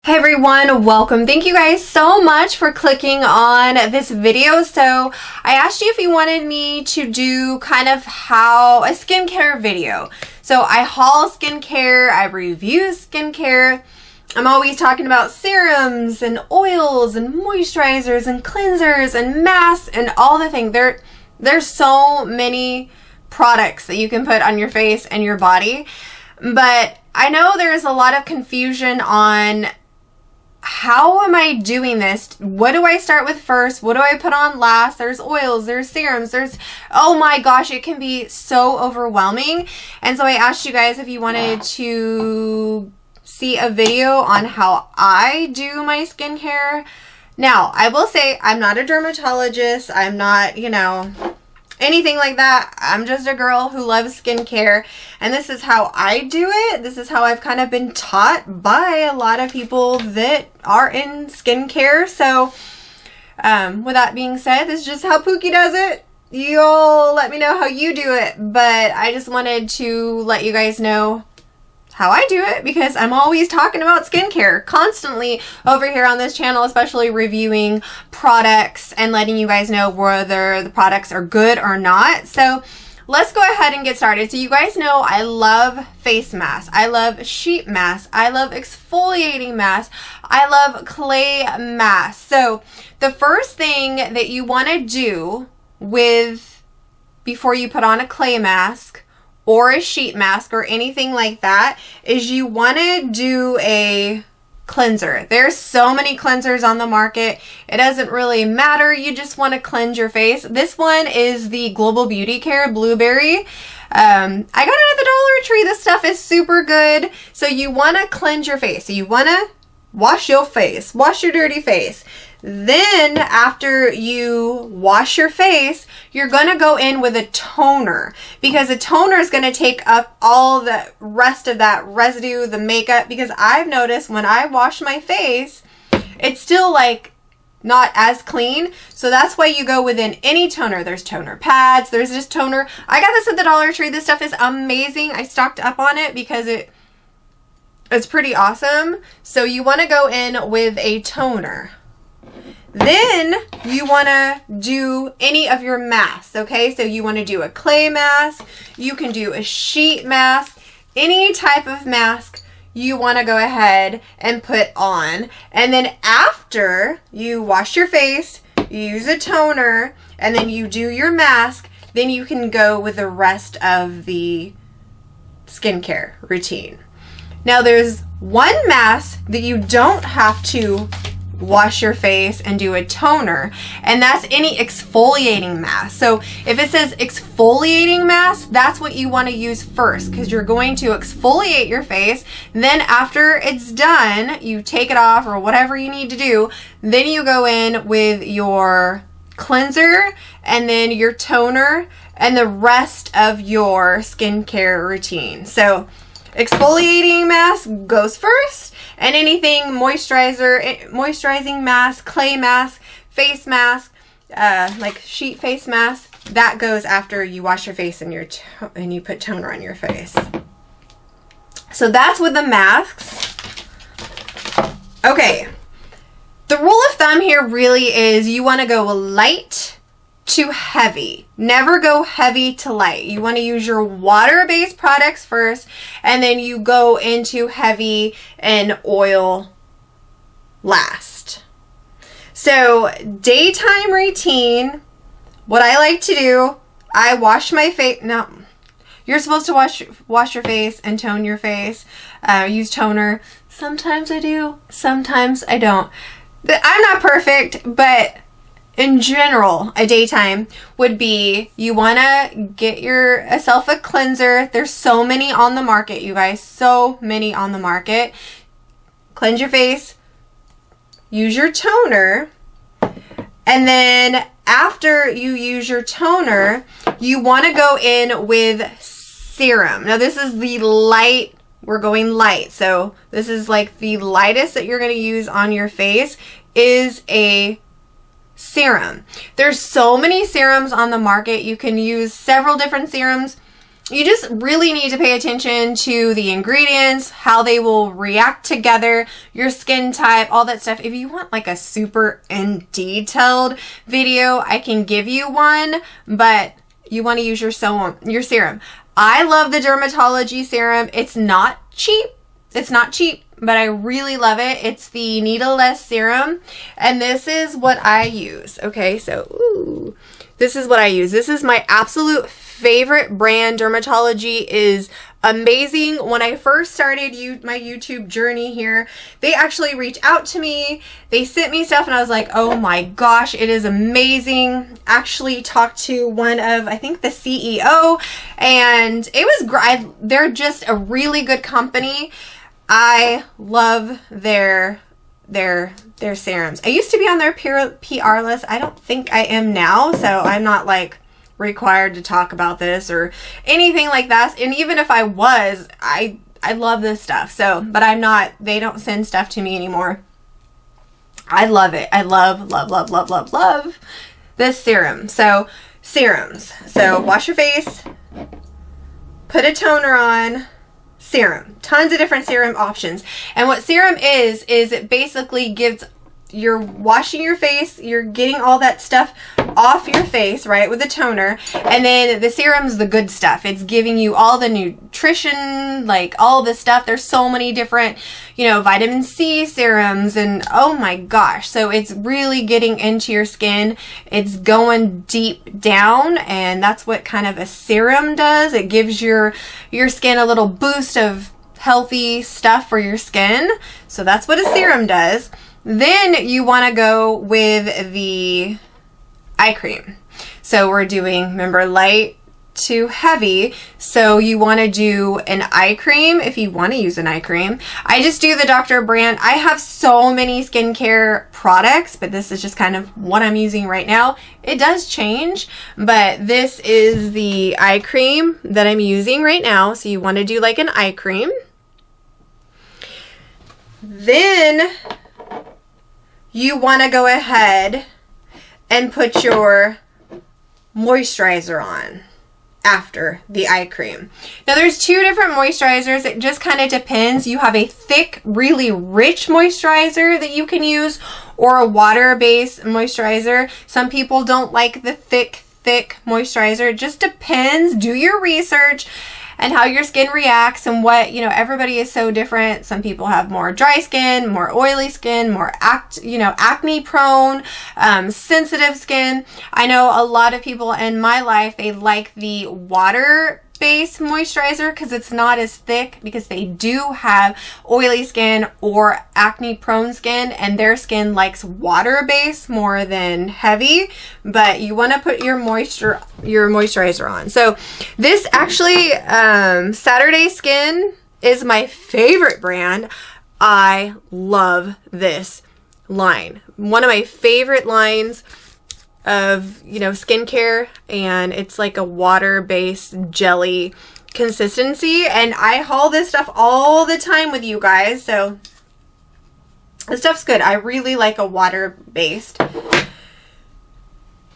Hey everyone, welcome. Thank you guys so much for clicking on this video. So I asked you if you wanted me to do kind of how a skincare video. So I haul skincare, I review skincare. I'm always talking about serums and oils and moisturizers and cleansers and masks and all the things. There's so many products that you can put on your face and your body. But I know there's a lot of confusion on how am I doing this? What do I start with first? What do I put on last? There's oils, there's serums, oh my gosh, it can be so overwhelming. And so I asked you guys if you wanted to see a video on how I do my skincare. Now, I will say I'm not a dermatologist. I'm not, anything like that. I'm just a girl who loves skincare, and this is how I do it. This is how I've kind of been taught by a lot of people that are in skincare. So with that being said, this is just how Pookie does it. You'll let me know how you do it, but I just wanted to let you guys know how I do it because I'm always talking about skincare constantly over here on this channel, especially reviewing products and letting you guys know whether the products are good or not. So let's go ahead and get started. So you guys know I love face masks. I love sheet masks. I love exfoliating masks. I love clay masks. So the first thing that you want to do before you put on a clay mask or a sheet mask or anything like that is you want to do a cleanser. There's so many cleansers on the market. It doesn't really matter. You just want to cleanse your face. This one is the Global Beauty Care Blueberry. I got it at the Dollar Tree. This stuff is super good. So you want to cleanse your face. So you want to wash your face, wash your dirty face. Then after you wash your face, you're going to go in with a toner because a toner is going to take up all the rest of that residue, the makeup, because I've noticed when I wash my face, it's still like not as clean. So that's why you go within any toner. There's toner pads. There's just toner. I got this at the Dollar Tree. This stuff is amazing. I stocked up on it because it's pretty awesome. So you want to go in with a toner. Then you want to do any of your masks, okay? So you want to do a clay mask. You can do a sheet mask. Any type of mask you want to go ahead and put on. And then after you wash your face, you use a toner, and then you do your mask, then you can go with the rest of the skincare routine. Now there's one mask that you don't have to wash your face and do a toner, and that's any exfoliating mask. So if it says exfoliating mask, that's what you want to use first because you're going to exfoliate your face. Then after it's done, you take it off or whatever you need to do. Then you go in with your cleanser and then your toner and the rest of your skincare routine. So exfoliating mask goes first, and anything moisturizing mask, clay mask, face mask, like sheet face mask, that goes after you wash your face and you put toner on your face. So that's with the masks. Okay, the rule of thumb here really is you want to go light to heavy. Never go heavy to light. You want to use your water-based products first, and then you go into heavy and oil last. So daytime routine, what I like to do, I wash my face. No, you're supposed to wash your face and tone your face. Use toner. Sometimes I do, sometimes I don't. I'm not perfect, but in general, a daytime would be you want to get yourself a cleanser. There's so many on the market, you guys. So many on the market. Cleanse your face. Use your toner. And then after you use your toner, you want to go in with serum. Now this is the light. We're going light. So this is like the lightest that you're going to use on your face is a serum. There's so many serums on the market. You can use several different serums. you just really need to pay attention to the ingredients, how they will react together, your skin type, all that stuff. If you want like a super in detailed video, I can give you one, but you want to use your serum. I love the Dermatology serum. It's not cheap. It's not cheap, but I really love it. It's the needleless serum, and this is what I use. Okay, so this is what I use. This is my absolute favorite brand. Dermatology is amazing. When I first started my YouTube journey here, they actually reached out to me. They sent me stuff and I was like, oh my gosh, it is amazing. Actually talked to one of, I think, the CEO, and it was great. They're just a really good company. I love their serums. I used to be on their PR list. I don't think I am now, so I'm not like required to talk about this or anything like that. And even if I was, I love this stuff. So, but I'm not, they don't send stuff to me anymore. I love it. I love this serum. So serums. So wash your face, put a toner on, serum. Tons of different serum options. And what serum is it basically gives, you're washing your face, you're getting all that stuff off your face, right, with the toner, and then the serum's the good stuff. It's giving you all the nutrition, like all the stuff. There's so many different, you know, vitamin C serums, and oh my gosh. So it's really getting into your skin. It's going deep down, and that's what kind of a serum does. It gives your skin a little boost of healthy stuff for your skin. So that's what a serum does. Then you want to go with the eye cream. So we're doing, remember, light to heavy. So you want to do an eye cream if you want to use an eye cream. I just do the Dr. brand. I have so many skincare products, but this is just kind of what I'm using right now. It does change, but this is the eye cream that I'm using right now. So you want to do like an eye cream. Then you want to go ahead and put your moisturizer on after the eye cream. Now there's two different moisturizers. It just kind of depends. You have a thick, really rich moisturizer that you can use, or a water-based moisturizer. Some people don't like the thick moisturizer. It just depends. Do your research and how your skin reacts, and what, you know, everybody is so different. Some people have more dry skin, more oily skin, more acne prone, sensitive skin. I know a lot of people in my life, they like the water-based moisturizer because it's not as thick, because they do have oily skin or acne prone skin, and their skin likes water-based more than heavy. But you want to put your moisturizer on. So this actually, Saturday Skin is my favorite brand. I love this line. One of my favorite lines of, you know, skincare, and it's like a water-based jelly consistency, and I haul this stuff all the time with you guys, so this stuff's good. I really like a water-based,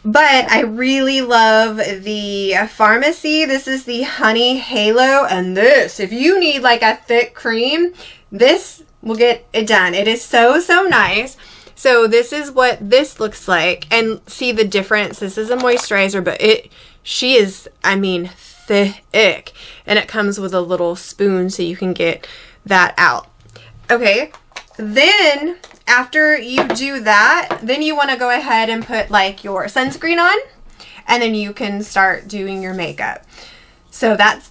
but I really love the Pharmacy. This is the Honey Halo, and this, if you need like a thick cream, this will get it done. It is so nice. So this is what this looks like, and see the difference. This is a moisturizer, but she is, I mean, thick, and it comes with a little spoon so you can get that out. Okay, then after you do that, then you want to go ahead and put like your sunscreen on, and then you can start doing your makeup. So that's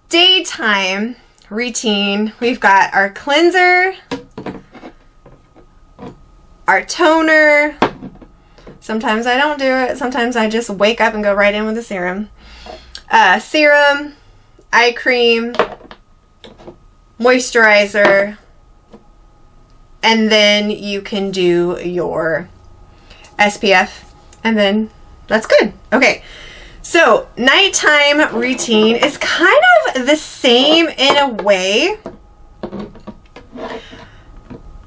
daytime routine. We've got our cleanser, our toner. Sometimes I don't do it. Sometimes I just wake up and go right in with the serum. Serum, eye cream, moisturizer, and then you can do your SPF, and then that's good. Okay, so nighttime routine is kind of the same in a way.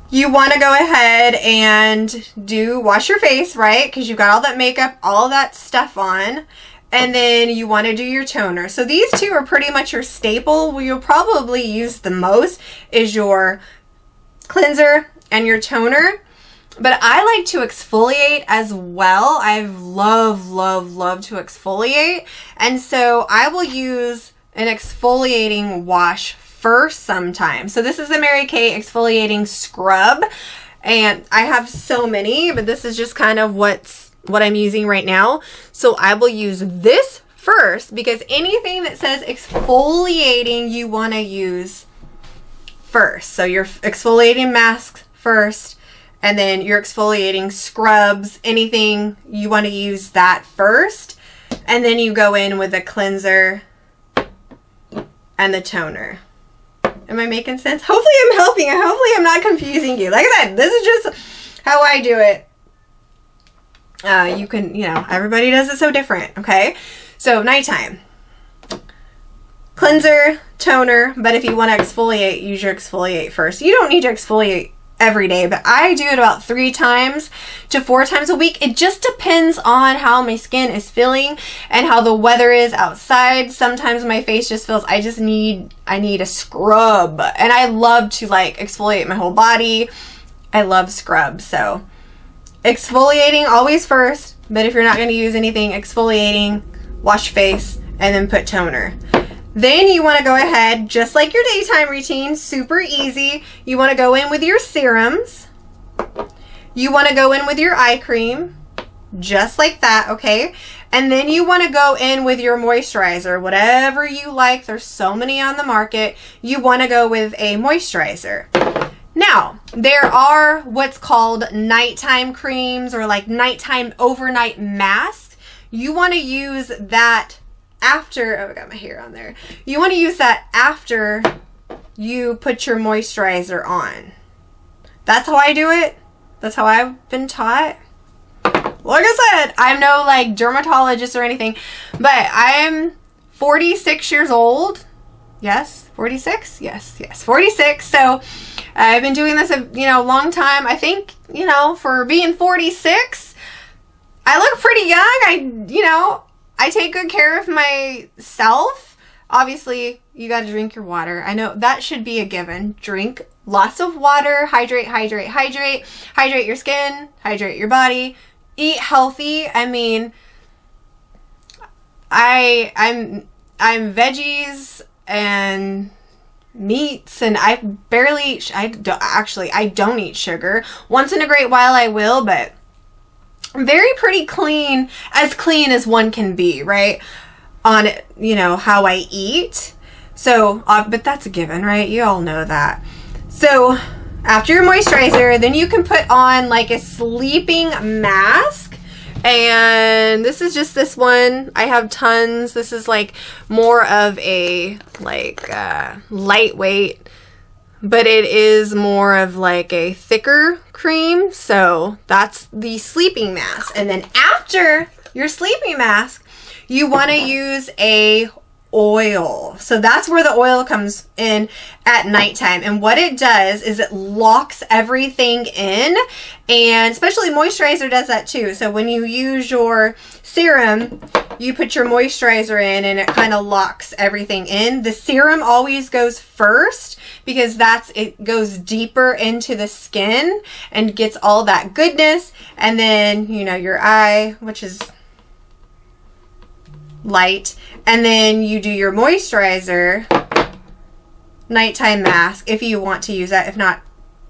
You want to go ahead and wash your face, right? Because you've got all that makeup, all that stuff on. And then you want to do your toner. So these two are pretty much your staple. What you'll probably use the most is your cleanser and your toner. But I like to exfoliate as well. I love to exfoliate. And so I will use an exfoliating wash first sometimes. So this is the Mary Kay exfoliating scrub. And I have so many, but this is just kind of what I'm using right now. So I will use this first because anything that says exfoliating, you want to use first. So your exfoliating masks first, and then your exfoliating scrubs, anything, you want to use that first. And then you go in with the cleanser and the toner. Am I making sense? Hopefully I'm helping. Hopefully I'm not confusing you. Like I said, this is just how I do it. You can, everybody does it so different, okay? So nighttime, cleanser, toner, but if you want to exfoliate, use your exfoliate first. You don't need to exfoliate every day, but I do it about 3 times to 4 times a week. It just depends on how my skin is feeling and how the weather is outside. Sometimes my face just feels, I need a scrub, and I love to like exfoliate my whole body. I love scrubs, so exfoliating always first, but if you're not going to use anything, exfoliating, wash face, and then put toner. Then you want to go ahead, just like your daytime routine, super easy. You want to go in with your serums. You want to go in with your eye cream, just like that, okay? And then you want to go in with your moisturizer, whatever you like. There's so many on the market. You want to go with a moisturizer. Now, there are what's called nighttime creams or like nighttime overnight masks. You want to use that after, oh, I got my hair on there. You want to use that after you put your moisturizer on. That's how I do it. That's how I've been taught. Like I said, I'm no like dermatologist or anything, but I'm 46 years old. Yes, 46? Yes, 46. So I've been doing this a long time. I think, for being 46, I look pretty young. I take good care of myself. Obviously, you got to drink your water. I know that should be a given. Drink lots of water. Hydrate. Hydrate your skin. Hydrate your body. Eat healthy. I mean, I'm veggies and meats, and I don't eat sugar. Once in a great while I will, but I'm pretty clean as one can be, right? On how I eat. So, but that's a given, right? You all know that. So after your moisturizer, then you can put on like a sleeping mask. And this is just this one. I have tons. This is like more of a lightweight, but it is more of like a thicker cream. So that's the sleeping mask. And then after your sleeping mask, you want to use a oil. So that's where the oil comes in at nighttime. And what it does is it locks everything in, and especially moisturizer does that too. So when you use your serum, you put your moisturizer in and it kind of locks everything in. The serum always goes first because it goes deeper into the skin and gets all that goodness. And then, your eye, which is light, and then you do your moisturizer, nighttime mask if you want to use that. If not,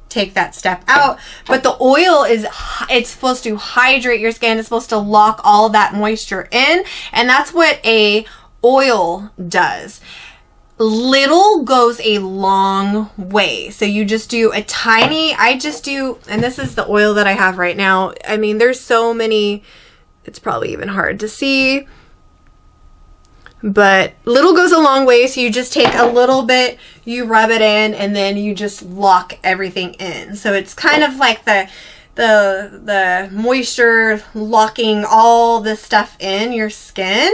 take that step out. But the oil it's supposed to hydrate your skin. It's supposed to lock all that moisture in, and that's what a oil does. Little goes a long way. So you just do a tiny, and this is the oil that I have right now. I mean, there's so many, it's probably even hard to see. But little goes a long way, so you just take a little bit, you rub it in, and then you just lock everything in. So it's kind of like the moisture locking all this stuff in your skin.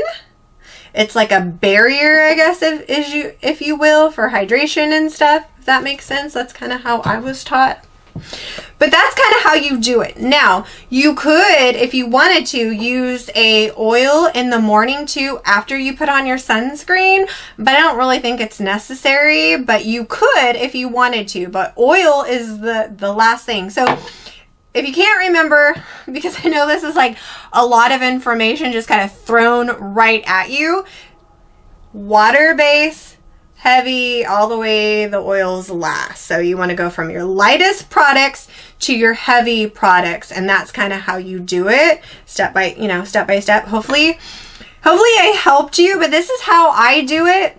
It's like a barrier, I guess, if you will, for hydration and stuff, if that makes sense. That's kind of how I was taught. But that's kind of how you do it. Now, you could, if you wanted to, use a oil in the morning too after you put on your sunscreen, but I don't really think it's necessary, but you could if you wanted to. But oil is the last thing. So if you can't remember, because I know this is like a lot of information just kind of thrown right at you, water base, heavy, all the way the oils last. So you want to go from your lightest products to your heavy products, and that's kind of how you do it, step by step. Hopefully I helped you, but this is how I do it.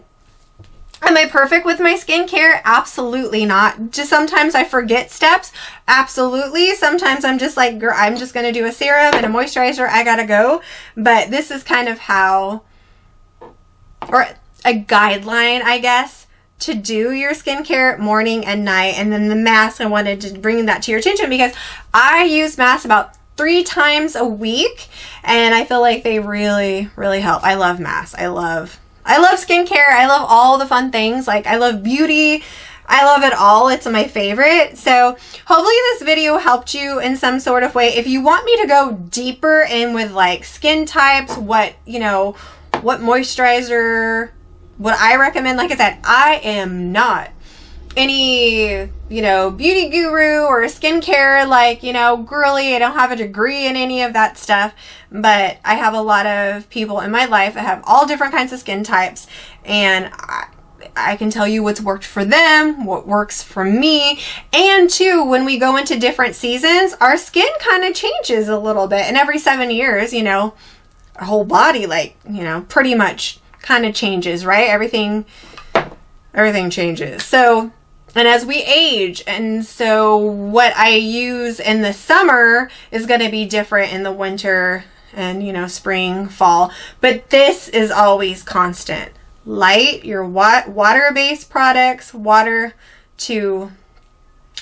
Am I perfect with my skincare? Absolutely not. Just sometimes I forget steps. Absolutely. Sometimes I'm just like, I'm just going to do a serum and a moisturizer. I gotta go. But this is kind of how, or a guideline, I guess, to do your skincare morning and night. And then the mask, I wanted to bring that to your attention because I use masks about 3 times a week, and I feel like they really, really help. I love masks. I love skincare. I love all the fun things. Like, I love beauty. I love it all. It's my favorite. So hopefully this video helped you in some sort of way. If you want me to go deeper in with like skin types, what moisturizer, what I recommend, like I said, I am not any, beauty guru or skincare, like, girly. I don't have a degree in any of that stuff, but I have a lot of people in my life that have all different kinds of skin types, and I can tell you what's worked for them, what works for me. And too, when we go into different seasons, our skin kind of changes a little bit, and every 7 years, our whole body, like, pretty much kind of changes, right? Everything changes. So, and as we age, and so what I use in the summer is going to be different in the winter and, spring, fall. But this is always constant. Light, your water-based products, water to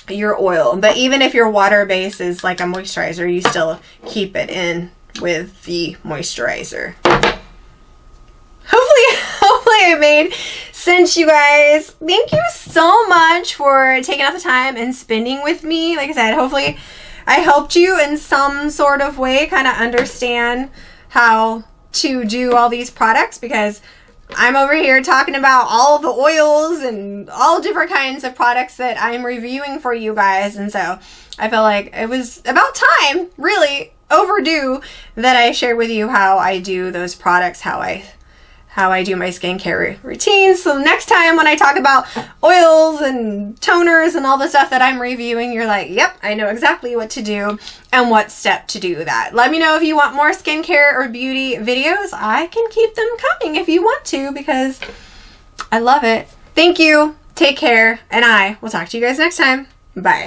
your oil. But even if your water base is like a moisturizer, you still keep it in with the moisturizer. Hopefully I made sense, you guys. Thank you so much for taking out the time and spending with me. Like I said, hopefully I helped you in some sort of way kind of understand how to do all these products, because I'm over here talking about all the oils and all different kinds of products that I'm reviewing for you guys. And so I feel like it was about time, really overdue, that I shared with you how I do those products, how I do my skincare routine. So next time when I talk about oils and toners and all the stuff that I'm reviewing, you're like, yep, I know exactly what to do and what step to do that. Let me know if you want more skincare or beauty videos. I can keep them coming if you want to, because I love it. Thank you. Take care. And I will talk to you guys next time. Bye.